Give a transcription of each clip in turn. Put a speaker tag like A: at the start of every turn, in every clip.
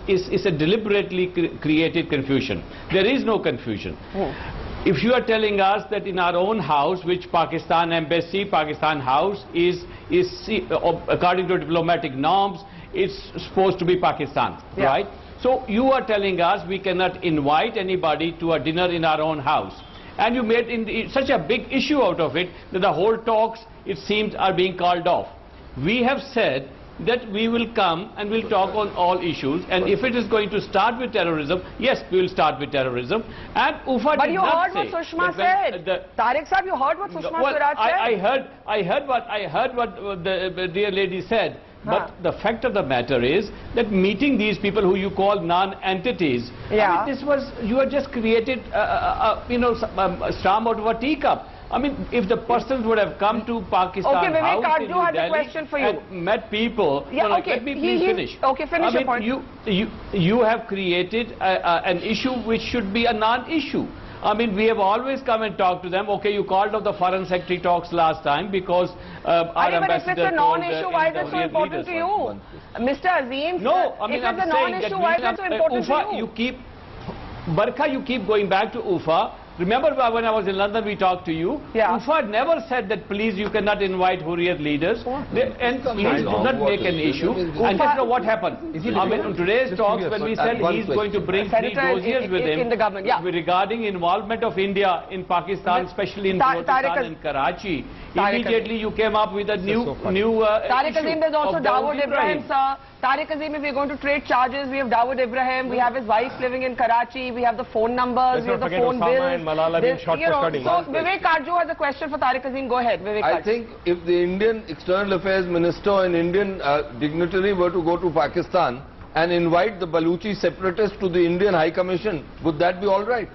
A: is a deliberately created confusion. There is no confusion. If you are telling us that in our own house, which Pakistan Embassy, Pakistan House is according to diplomatic norms, it's supposed to be Pakistan, right? So you are telling us we cannot invite anybody to a dinner in our own house. And you made such a big issue out of it that the whole talks, it seems, are being called off. We have said that we will come and we'll talk on all issues, and if it is going to start with terrorism, yes, we will start with terrorism. And UFA
B: but you heard what Sushma said. Tariq Sahib, you heard what Sushma Swaraj said?
A: I heard what the dear lady said. But the fact of the matter is that meeting these people who you call non-entities, I mean, this was, you have just created, a storm out of a teacup. I mean, if the persons would have come to Pakistan House in New Delhi and met people, let me please finish.
B: Okay, finish your point.
A: You have created an issue which should be a non-issue. I mean, we have always come and talked to them. Okay, you called off the Foreign Secretary talks last time because our ambassador...
B: But if it's a non-issue, why is it so important to you? Mr. Azim,
A: no, I mean,
B: if it's a non-issue, why is it so important to you?
A: Barkha, you keep going back to UFA. Remember when I was in London, we talked to you. UFA never said that please you cannot invite Hurriyat leaders. And please do not make an issue. And just know what happened. I mean, in today's talks, when we said he's going to bring 3 dossiers with him regarding involvement of India in Pakistan, especially in Pakistan and Karachi, immediately you came up with a new
B: Tariq Azim, there's also Dawood Ibrahim, sir. Tariq Azim, if we're going to trade charges, we have Dawood Ibrahim, we have his wife living in Karachi, we have the phone numbers, we have the phone bills. So Vivek Karjo has a question for Tariq Azim. Go ahead, Vivek Karjo.
C: I think if the Indian External Affairs Minister and Indian dignitary were to go to Pakistan and invite the Baluchi separatists to the Indian High Commission, would that be all right?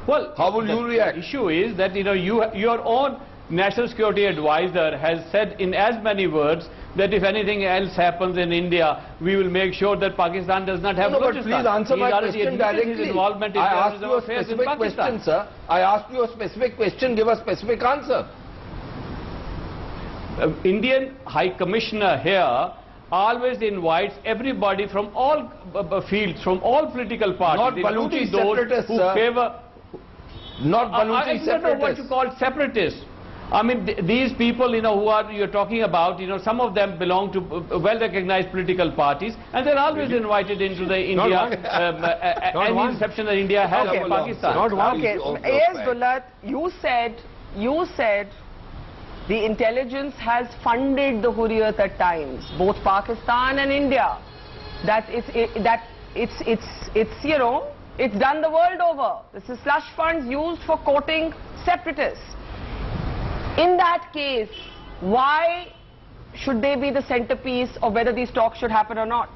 A: Well,
C: how will you react?
A: The issue is that your own National Security Advisor has said in as many words that if anything else happens in India, we will make sure that Pakistan does not have
C: but please answer my question directly.
A: I
C: asked you a specific question, sir. I asked you a specific question. Give a specific answer.
A: Indian High Commissioner here always invites everybody from all fields, from all political parties.
C: Not Baluchi separatists,
A: who favor.
C: Not Baluchi separatists.
A: I don't know what you call separatists. I mean, these people, you're talking about, some of them belong to well-recognized political parties, and they're always invited into the India, any reception that India has of Pakistan.
B: Yes, Dullat, you said the intelligence has funded the Hurriyat at times, both Pakistan and India. That it's done the world over. This is slush funds used for courting separatists. In that case, why should they be the centerpiece of whether these talks should happen or not?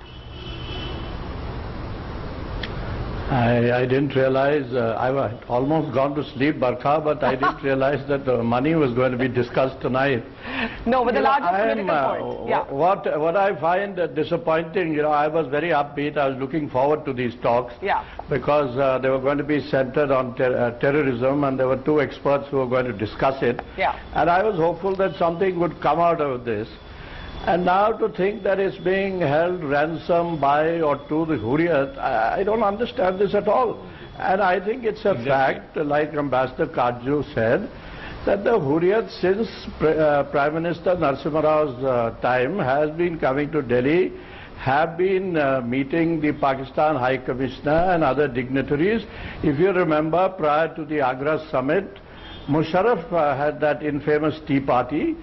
D: I didn't realize, I had almost gone to sleep, Barkha, but I didn't realize that the money was going to be discussed tonight.
B: No, but the larger political point.
D: What I find disappointing, I was very upbeat. I was looking forward to these talks because they were going to be centered on terrorism, and there were 2 experts who were going to discuss it. And I was hopeful that something would come out of this. And now to think that it's being held ransom by or to the Hurriyat, I don't understand this at all. And I think it's a fact, like Ambassador Karjo said, that the Hurriyat since Prime Minister Narasimha Rao's time has been coming to Delhi, have been meeting the Pakistan High Commissioner and other dignitaries. If you remember, prior to the Agra summit, Musharraf had that infamous tea party.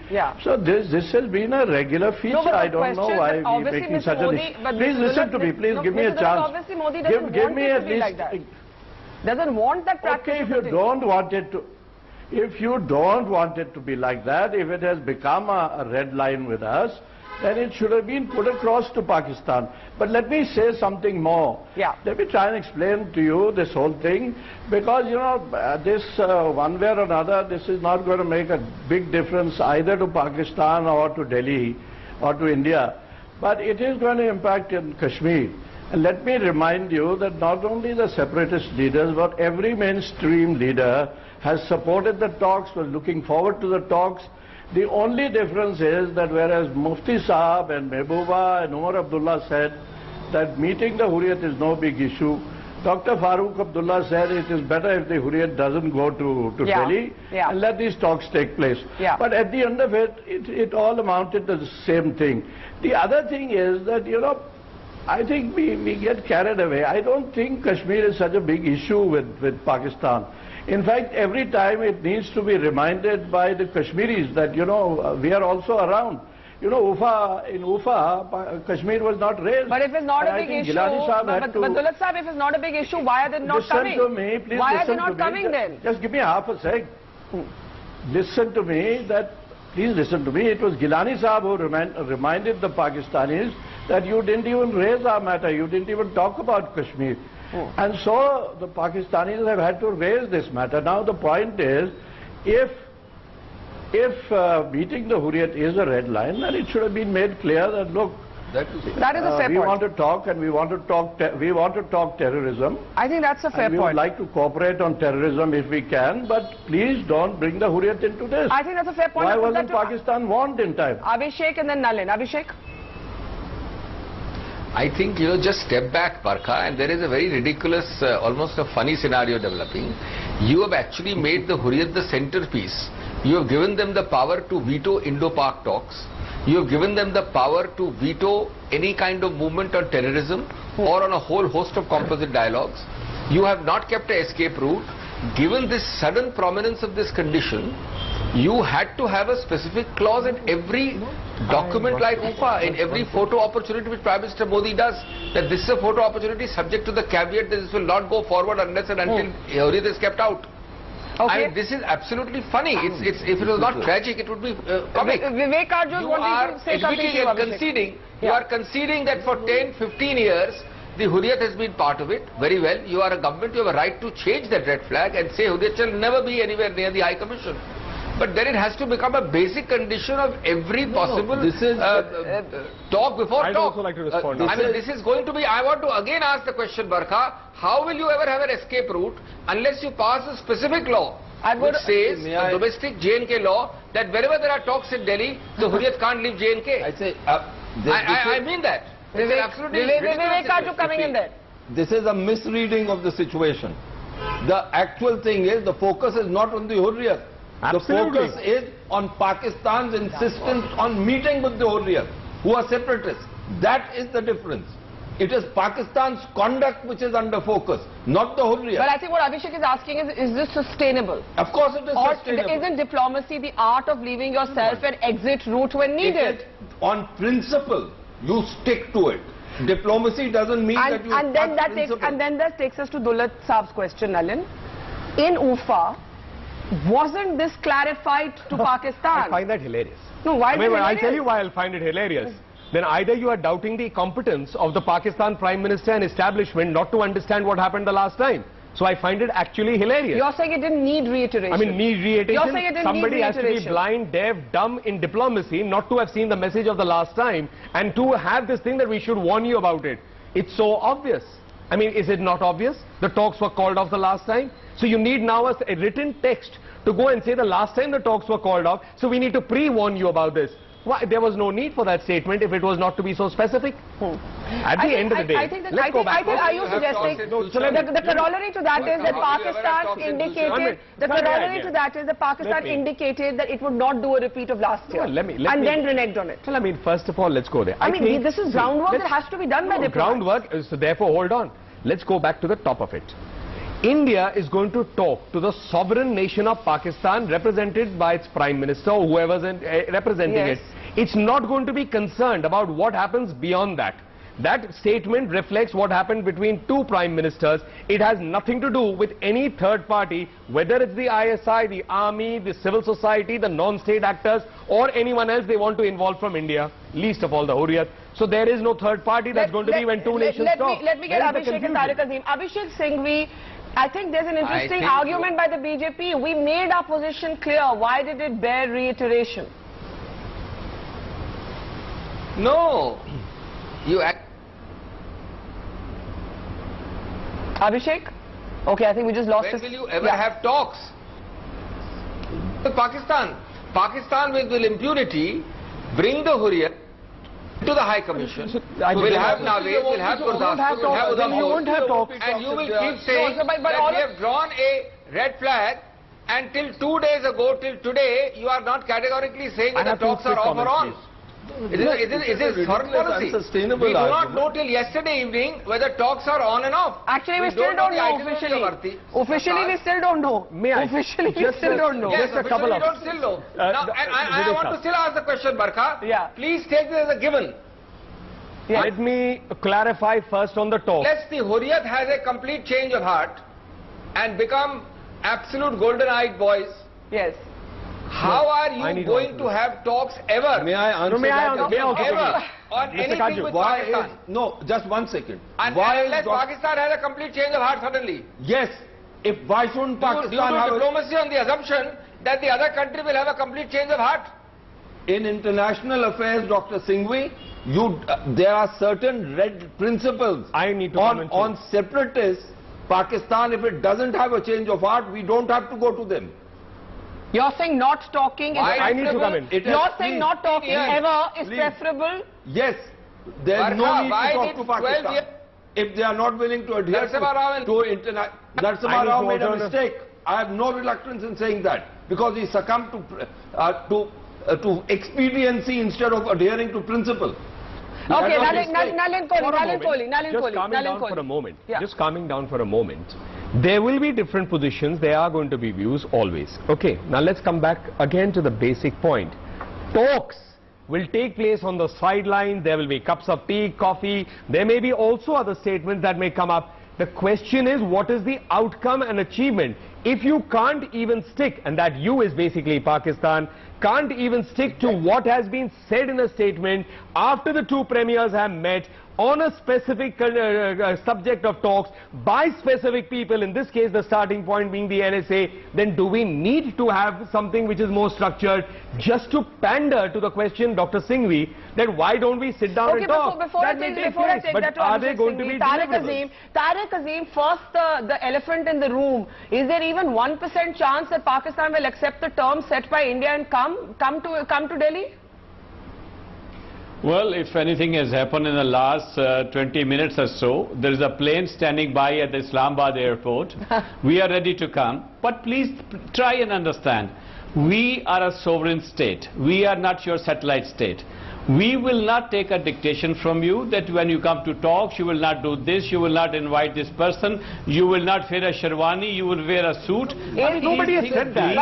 D: So this has been a regular feature. I don't know why we're making such a... Please listen to me. Please give me a chance.
B: Obviously Modi doesn't give me at least like that. Doesn't want that practice.
D: Okay, if you don't want it to... If you don't want it to be like that, if it has become a red line with us, then it should have been put across to Pakistan. But let me say something more. Let me try and explain to you this whole thing, because this one way or another, this is not going to make a big difference either to Pakistan or to Delhi or to India, but it is going to impact in Kashmir. And let me remind you that not only the separatist leaders, but every mainstream leader has supported the talks, was looking forward to the talks. The only difference is that whereas Mufti Saab and Mehbooba and Umar Abdullah said that meeting the Hurriyat is no big issue. Dr. Farooq Abdullah said it is better if the Hurriyat doesn't go to Delhi and let these talks take place. But at the end of it, it all amounted to the same thing. The other thing is that, you know, I think we get carried away. I don't think Kashmir is such a big issue with Pakistan. In fact, every time it needs to be reminded by the Kashmiris that, you know, we are also around. You know, in Ufa, Kashmir was not raised.
B: But if it's not a big issue, but Dulat Sahib, if it's not a big issue, why are they not coming?
D: Listen to me, please.
B: Why are they not coming then?
D: Just give me half a sec. Listen to me, please listen to me. It was Gilani Sahib who reminded the Pakistanis that you didn't even raise our matter, you didn't even talk about Kashmir. And so the Pakistanis have had to raise this matter. Now the point is, if meeting the Hurriyat is a red line, then it should have been made clear that, look,
B: that is a fair point.
D: We want to talk, and we want to talk terrorism.
B: I think that's a fair point.
D: We would like to cooperate on terrorism if we can, but please don't bring the Hurriyat into this.
B: I think that's a fair point.
D: Why wasn't Pakistan warned in time?
B: Abhishek and then Nalin. Abhishek?
E: I think, you know, just step back, Barkha, and there is a very ridiculous, almost a funny scenario developing. You have actually made the Hurriyat the centerpiece. You have given them the power to veto Indo-Pak talks. You have given them the power to veto any kind of movement on terrorism or on a whole host of composite dialogues. You have not kept an escape route. Given this sudden prominence of this condition, you had to have a specific clause in every document like UFA, in every photo opportunity which Prime Minister Modi does, that this is a photo opportunity subject to the caveat that this will not go forward unless and until Hurriyat is kept out. I mean, this is absolutely funny. If it was not tragic, it would be comic.
B: Vivek Arjun wanting to say something to
E: you. You are conceding that for 10, 15 years, the Hurriyat has been part of it. Very well. You are a government. You have a right to change that red flag and say Hurriyat shall never be anywhere near the High Commission. But then it has to become a basic condition of every possible talk before talk.
F: I'd also like to respond.
E: I mean, this is going to be, I want to again ask the question, Barkha, how will you ever have an escape route unless you pass a specific law which says, a domestic J&K law, that wherever there are talks in Delhi, the Hurriyat can't leave J&K. I mean that.
B: Vivek Arjun coming in there.
C: This is a misreading of the situation. The actual thing is, the focus is not on the Hurriyat.
F: Absolutely.
C: The focus is on Pakistan's insistence on meeting with the Hurriyat, who are separatists. That is the difference. It is Pakistan's conduct which is under focus, not the Hurriyat.
B: But I think what Abhishek is asking is this sustainable?
C: Of course it is sustainable.
B: Or isn't diplomacy the art of leaving yourself an exit route when needed?
C: On principle, you stick to it. Diplomacy doesn't mean that you
B: and then that takes us to Dulat Saab's question, Nalin. In UFA, wasn't this clarified to Pakistan?
F: I find that hilarious.
B: No, why is it hilarious?
F: I'll tell you why I'll find it hilarious. Then either you are doubting the competence of the Pakistan Prime Minister and establishment not to understand what happened the last time. So I find it actually hilarious.
B: You're saying it didn't need reiteration.
F: I mean, need reiteration.
B: You're saying it didn't
F: Somebody
B: need
F: has to be blind, deaf, dumb in diplomacy not to have seen the message of the last time and to have this thing that we should warn you about it. It's so obvious. I mean, is it not obvious? The talks were called off the last time. So you need now a written text to go and say the last time the talks were called off, so we need to pre-warn you about this. Why? There was no need for that statement if it was not to be so specific. At the end of the day, let's go back.
B: Are you suggesting the corollary to that is that Pakistan indicated, indicated that it would not do a repeat of last year and then reneged on it?
F: Well, I mean, first of all, let's go there.
B: I mean, this is groundwork that has to be done by diplomats.
F: Groundwork, so therefore, hold on. Let's go back to the top of it. India is going to talk to the sovereign nation of Pakistan represented by its Prime Minister or whoever's representing it. It's not going to be concerned about what happens beyond that. That statement reflects what happened between two Prime Ministers. It has nothing to do with any third party, whether it's the ISI, the army, the civil society, the non-state actors or anyone else they want to involve from India, least of all the Hurriyat. So there is no third party that's going to be when two nations talk.
B: Let me get Abhishek and Tariq Azim. Abhishek Singhvi, I think there's an interesting argument by the BJP. We made our position clear. Why did it bear reiteration?
E: No. You act.
B: Abhishek? Okay, I think we just lost
E: When will you ever have talks? With Pakistan. Pakistan will impunity bring the Hurriyat to the High Commission. We'll have Naved, we'll have Gurdaspur, we'll have Udhampur, and you will keep saying that we have drawn a red flag, and till 2 days ago, till today, you are not categorically saying that the talks are off or on. It is third policy. We do not know till yesterday evening whether talks are on and off.
B: Actually, we still don't know officially. Officially, we still don't know. Officially, we still don't know.
E: Yes, officially, we don't still know. Now, I want to still ask the question, Barkha.
B: Yeah.
E: Please take this as a given.
F: Yeah. Let me clarify first on the talk.
E: Unless the Hurriyat has a complete change of heart and become absolute golden-eyed boys.
B: Yes.
E: How are you going to have talks ever?
C: May I answer
E: ever on anything with Pakistan?
C: No, just 1 second.
E: Unless Pakistan has a complete change of heart suddenly.
C: Yes. Why shouldn't Pakistan have
E: diplomacy on the assumption that the other country will have a complete change of heart?
C: In international affairs, Dr. Singhvi, there are certain red principles on separatists. Pakistan, if it doesn't have a change of heart, we don't have to go to them.
B: You're saying not talking is
F: I need to come in.
B: You're saying not talking ever is preferable?
C: Yes. There's no need to talk to Pakistan. If they are not willing to adhere to international... Narasimha Rao made a mistake. I have no reluctance in saying that. Because he succumbed to expediency instead of adhering to principle.
B: Okay, Nalin Kohli.
F: Just calming down for a moment. Just calming down for a moment. There will be different positions. There are going to be views always. Okay, now let's come back again to the basic point. Talks will take place on the sidelines. There will be cups of tea, coffee. There may be also other statements that may come up. The question is, what is the outcome and achievement? If you can't even stick, and that you is basically Pakistan, can't even stick to what has been said in a statement after the two premiers have met on a specific subject of talks by specific people, in this case the starting point being the NSA, then do we need to have something which is more structured just to pander to the question, Dr. Singhvi, that why don't we sit down and talk?
B: Before I take that to
F: are they going to be
B: Tariq Azim, first the elephant in the room. Is there even 1% chance that Pakistan will accept the terms set by India and come to Delhi?
A: Well, if anything has happened in the last 20 minutes or so, there is a plane standing by at the Islamabad airport. We are ready to come. But please try and understand, we are a sovereign state. We are not your satellite state. We will not take a dictation from you that when you come to talks, you will not do this, you will not invite this person, you will not wear a sherwani, you will wear a suit.
F: Nobody has said that.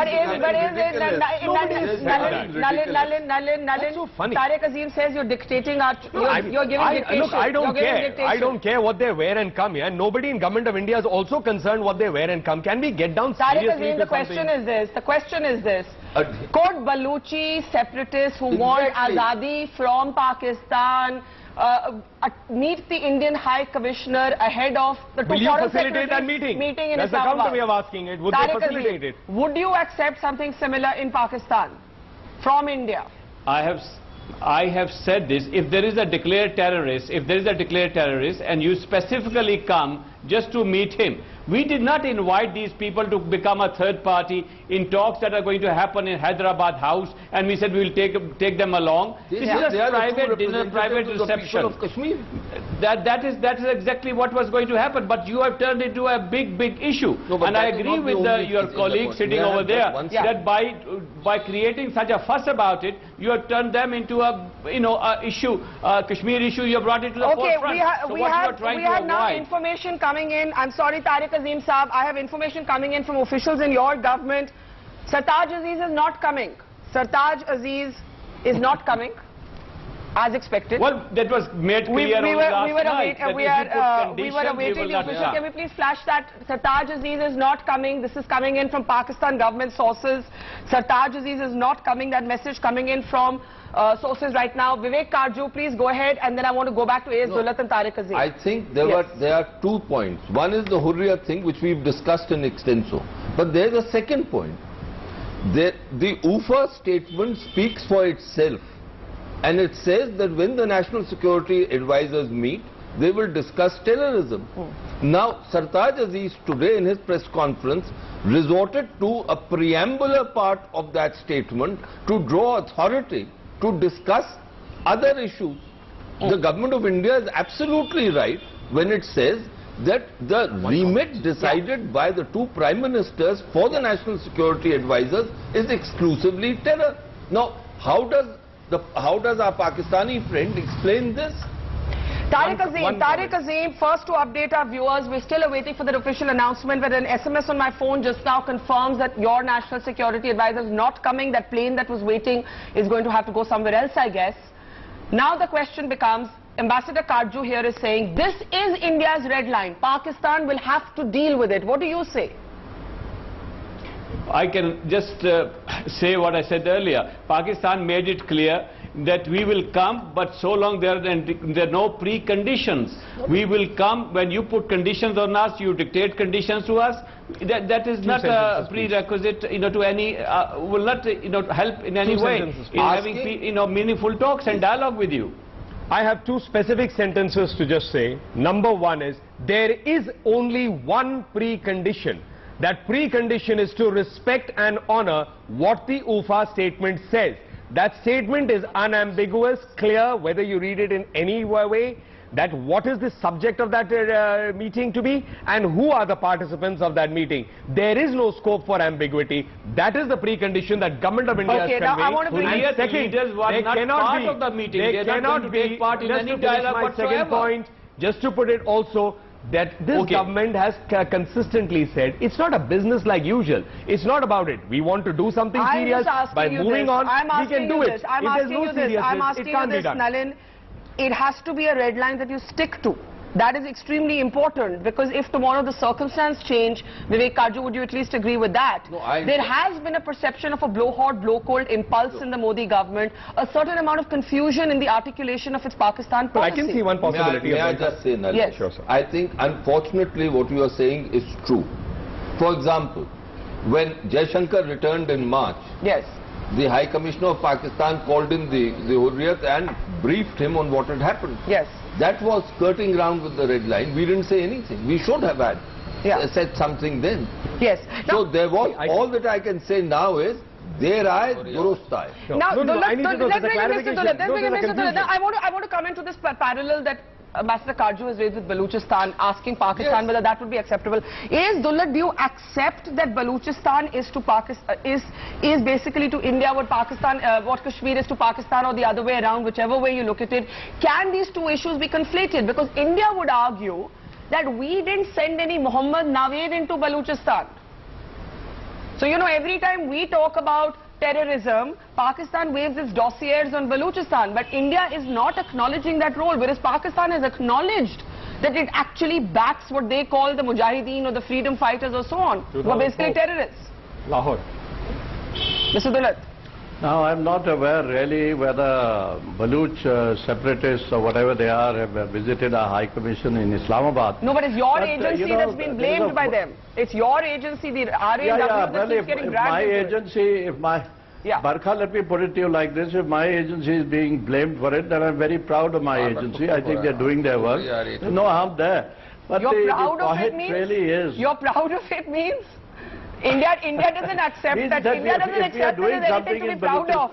B: That's so funny. Tariq Azim says you're dictating you're giving dictation.
F: Look, I don't care. I don't care what they wear and come here. Nobody in Government of India is also concerned what they wear and come. Can we get down seriously?
B: Tariq Azim, the question is this. Could Baluchi separatists who want Azadi from Pakistan meet the Indian High Commissioner ahead of the
F: Will you facilitate that meeting?
B: In
F: That's the counter we are asking it. Would they facilitate it?
B: Would you accept something similar in Pakistan from India?
A: I have said this. If there is a declared terrorist, and you specifically come just to meet him, we did not invite these people to become a third party in talks that are going to happen in Hyderabad House, and we said we will take them along. This is a private dinner, private reception. That is exactly what was going to happen, but you have turned it into a big issue. No, and I agree with your colleague sitting over there that by creating such a fuss about it, you have turned them into a issue, Kashmir issue. You have brought it to the forefront.
B: We have now information coming in. I'm sorry, Tariq Azim Saab, I have information coming in from officials in your government. Sartaj Aziz is not coming. Sartaj Aziz is not coming, as expected.
A: Well, that was made clear last night.
B: We were awaiting the official. Can we please flash that? Sartaj Aziz is not coming. This is coming in from Pakistan government sources. Sartaj Aziz is not coming. That message coming in from sources right now. Vivek Karju, please go ahead, and then I want to go back to A.S. Dulat and Tariq Azim.
C: I think there are 2 points. One is the Hurriyat thing, which we've discussed in extenso. But there's a second point. The UFA statement speaks for itself. And it says that when the National Security Advisors meet, they will discuss terrorism. Now, Sartaj Aziz today in his press conference resorted to a preambular part of that statement to draw authority to discuss other issues. The government of India is absolutely right when it says that the remit decided by the two prime ministers for the national security advisors is exclusively terror. Now, how does our Pakistani friend explain this?
B: Tariq Azim, first to update our viewers, we're still awaiting for the official announcement, but an SMS on my phone just now confirms that your national security advisor is not coming. That plane that was waiting is going to have to go somewhere else, I guess. Now the question becomes, Ambassador Karju here is saying, this is India's red line. Pakistan will have to deal with it. What do you say?
A: I can just say what I said earlier. Pakistan made it clear that we will come, but so long there are no preconditions. We will come. When you put conditions on us, you dictate conditions to us. That is not a prerequisite, to any, will not, help in any way in having, meaningful talks and dialogue with you.
F: I have two specific sentences to just say. Number one is, there is only one precondition. That precondition is to respect and honor what the UFA statement says. That statement is unambiguous, clear, whether you read it in any way, that what is the subject of that meeting to be and who are the participants of that meeting. There is no scope for ambiguity. That is the precondition that Government of India has conveyed.
B: Now I want to bring
A: and second, leaders were not part of the meeting. They cannot take part in any dialogue whatsoever.
F: Second point, just to put it also, that this government has consistently said it's not a business like usual. It's not about it. We want to do something serious. By moving on, we can do it.
B: I'm asking you this, Nalin. It has to be a red line that you stick to. That is extremely important, because if tomorrow the circumstance change, Vivek Karju, would you at least agree with that?
C: No,
B: there has been a perception of a blow hot, blow cold impulse in the Modi government, a certain amount of confusion in the articulation of its Pakistan policy.
F: I can see one possibility.
C: May I just say, Nalin?
B: Yes.
F: Sure, sir.
C: I think, unfortunately, what you are saying is true. For example, when Jaishankar returned in March,
B: yes,
C: the High Commissioner of Pakistan called in the Hurriyat and briefed him on what had happened.
B: Yes.
C: That was skirting around with the red line. We didn't say anything. We should have had said something then.
B: Yes.
C: So there was, all that I can say now is, there I durust aaye.
B: Now,
F: I need to know, there's a clarification.
B: I want to come into this parallel that Ambassador Karju has raised with Balochistan, asking Pakistan whether that would be acceptable. Is Dullat, do you accept that Balochistan is to Pakistan, is basically to India what Pakistan, what Kashmir is to Pakistan, or the other way around, whichever way you look at it? Can these two issues be conflated? Because India would argue that we didn't send any Muhammad Nawaz into Balochistan. So, every time we talk about terrorism, Pakistan waves its dossiers on Balochistan, but India is not acknowledging that role, whereas Pakistan has acknowledged that it actually backs what they call the Mujahideen or the freedom fighters or so on, who are basically terrorists.
F: Lahore.
B: Mr. Dullat.
D: Now, I'm not aware really whether Baluch separatists or whatever they are have visited our High Commission in Islamabad.
B: No, but it's your agency that's been blamed by them. It's your agency, the RAW, that's getting dragged into it.
D: Barkha, let me put it to you like this. If my agency is being blamed for it, then I'm very proud of my agency. I think they're doing their work. There's no harm there. But
B: you're proud of it
D: means? Really is.
B: You're proud of it means? India doesn't accept that. India doesn't accept that there's anything to be proud of.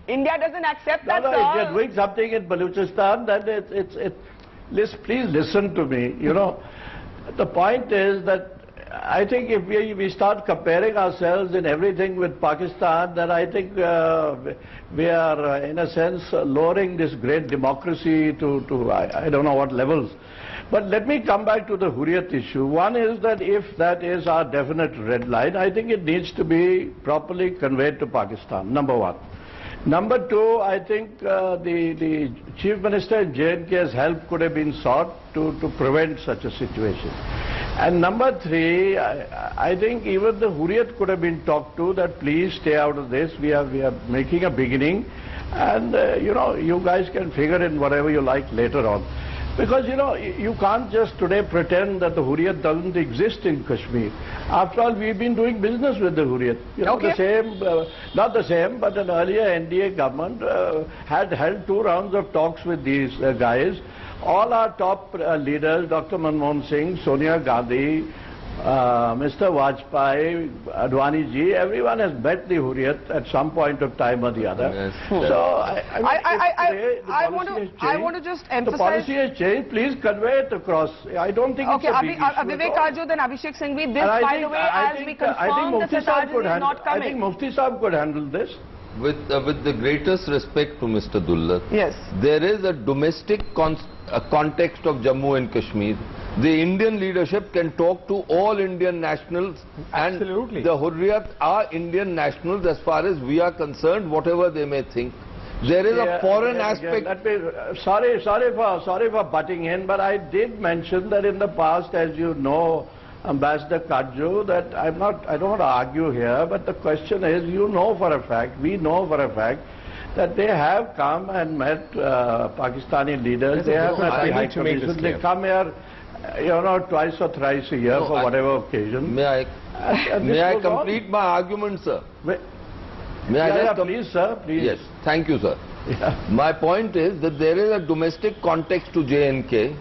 B: India doesn't accept that, sir.
D: If you're doing something in Balochistan, then please listen to me. The point is that I think if we start comparing ourselves in everything with Pakistan, then I think we are, in a sense, lowering this great democracy to I don't know what levels. But let me come back to the Hurriyat issue. One is that if that is our definite red line, I think it needs to be properly conveyed to Pakistan, number one. Number two, I think the Chief Minister in J&K's help could have been sought to prevent such a situation. And number three, I think even the Hurriyat could have been talked to that please stay out of this. We are making a beginning, and you guys can figure in whatever you like later on. Because, you can't just today pretend that the Hurriyat doesn't exist in Kashmir. After all, we've been doing business with the Hurriyat. The same, not the same, but an earlier NDA government had held 2 rounds of talks with these guys. All our top leaders, Dr Manmohan Singh, Sonia Gandhi, Mr. Vajpayee, Advani ji, everyone has met the Hurriyat at some point of time or the other. Yes. So
B: I want to just emphasize.
D: The policy has changed. Please convey it across. I don't think it's a big issue.
B: Vivek Arjun and Abhishek Singhvi, this by the way, as we confirm, the Sartaj is not coming.
D: I think Mufti Sahib could handle this.
C: With the greatest respect to Mr. Dullat,
B: yes,
C: there is a domestic context of Jammu and Kashmir. The Indian leadership can talk to all Indian nationals, and
F: absolutely,
C: the Hurriyat are Indian nationals as far as we are concerned, whatever they may think. There is a foreign aspect.
D: Sorry for butting in, but I did mention that in the past, as you know, Ambassador Kajju, that I don't want to argue here, but the question is, you know for a fact, we know for a fact, that they have come and met Pakistani leaders. They have met the High Commission. They come here, you know, twice or thrice a year for whatever occasion.
C: May I complete my argument, sir?
D: Please, sir, please.
C: Yes, thank you, sir. Yeah. My point is that there is a domestic context to J&K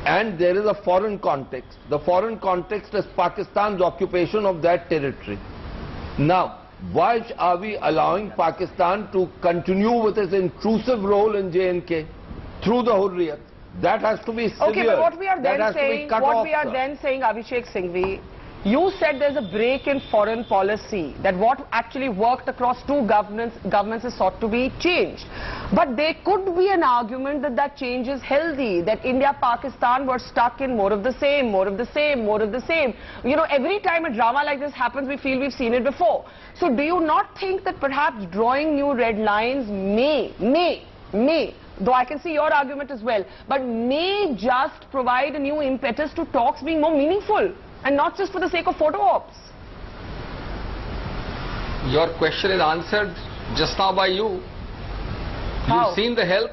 C: and there is a foreign context. The foreign context is Pakistan's occupation of that territory. Now, why are we allowing Pakistan to continue with its intrusive role in J&K through the Hurriyat? That has to be severe.
B: Okay, but what we are then saying, Abhishek Singhvi, you said there's a break in foreign policy, that what actually worked across two governments is sought to be changed. But there could be an argument that that change is healthy, that India, Pakistan were stuck in more of the same, more of the same, more of the same. You know, every time a drama like this happens, we feel we've seen it before. So do you not think that perhaps drawing new red lines may, though I can see your argument as well, but may just provide a new impetus to talks being more meaningful and not just for the sake of photo ops?
E: Your question is answered just now by you.
B: How?
E: You've seen the health.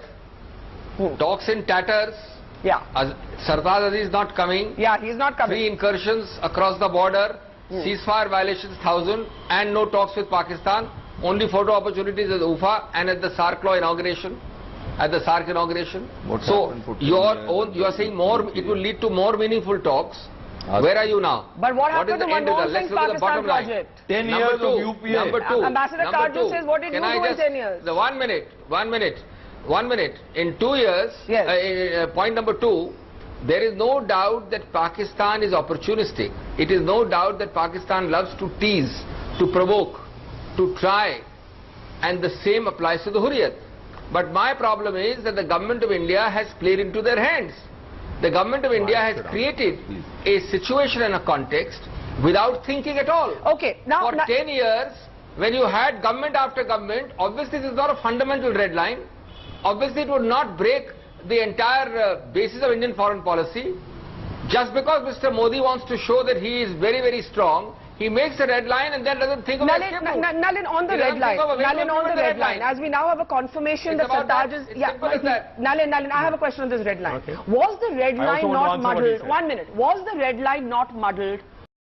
E: Talks in tatters.
B: Yeah.
E: Sartaj Aziz is not coming.
B: Yeah, he's not coming.
E: 3 incursions across the border. Ceasefire violations 1,000 and no talks with Pakistan. Only photo opportunities at UFA and at the SARC law inauguration. At the SARC inauguration. So you are saying more, it will lead to more meaningful talks. Where are you now?
B: But what happened to Manmohan Singh's Pakistan project?
C: 10 years of UPA.
E: Number two.
B: Ambassador Kajju says, what did you do in 10 years?
E: 1 minute. In 2 years,
B: yes.
E: Point number 2, there is no doubt that Pakistan is opportunistic. It is no doubt that Pakistan loves to tease, to provoke, to try, and the same applies to the Hurriyat. But my problem is that the government of India has played into their hands. The government of India has created a situation and a context without thinking at all.
B: Okay, now
E: for 10 years, when you had government after government, obviously this is not a fundamental red line. Obviously it would not break the entire basis of Indian foreign policy. Just because Mr. Modi wants to show that he is very, very strong, he makes a red line and then doesn't think of
B: Nalin on the red line. Nalin on the red line. As we now have a confirmation that Sartaj is... Nalin, I have a question on this red line. Okay. Was the red line not muddled? 1 minute. Was the red line not muddled